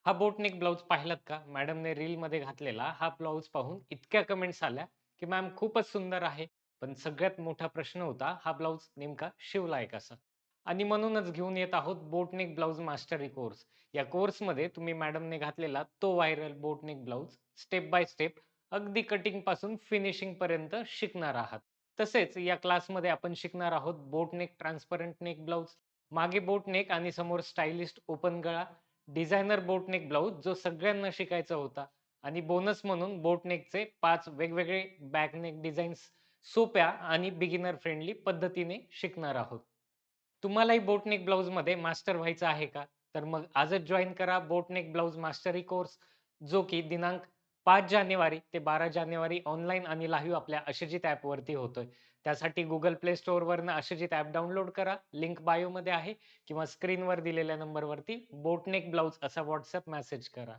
हा boat neck blouse पाहिलात का? मॅडमने रीलमध्ये घातलेला हा ब्लाउज पाहून इतक्या कमेंट्स आल्या, की मॅम खूपच सुंदर आहे. पण सगळ्यात मोठा प्रश्न होता, हा ब्लाउज नेमका शिवलाय कसा? आणि म्हणूनच घेऊन येत आहोत बोटनेक ब्लाउज मास्टरी कोर्स. या कोर्समध्ये तुम्ही मॅडमने घातलेला तो viral boatneck blouse step by step अगदी कटिंगपासून फिनिशिंगपर्यंत शिकणार आहात. तसेच या क्लासमध्ये आपण शिकणार आहोत बोटनेक ट्रान्सपरंट नेक ब्लाउज, मागे बोटनेक आणि समोर स्टायलिस्ट ओपन गळा, डिझायनर बोटनेक ब्लाउज जो सगळ्यांना शिकायचा होता आणि बोनस म्हणून बोटनेकचे 5 वेगवेगळे बॅकनेक डिझाईन्स सोप्या आणि बिगिनर फ्रेंडली पद्धतीने शिकणार आहोत. तुम्हालाही बोटनेक ब्लाउजमध्ये मास्टर व्हायचं आहे का? तर मग आजच जॉइन करा बोटनेक ब्लाउज मास्टरी कोर्स, जो की दिनांक 5 जानेवारी ते 12 जानेवारी ऑनलाईन आणि लाईव्ह आपल्या अशिजित ॲपवरती होतोय. त्यासाठी Google Play Storeवरनं अशिजित ॲप डाउनलोड करा. लिंक बायोमध्ये आहे किंवा स्क्रीनवर दिलेल्या नंबरवरती बोटनेक ब्लाउज असा WhatsApp मेसेज करा.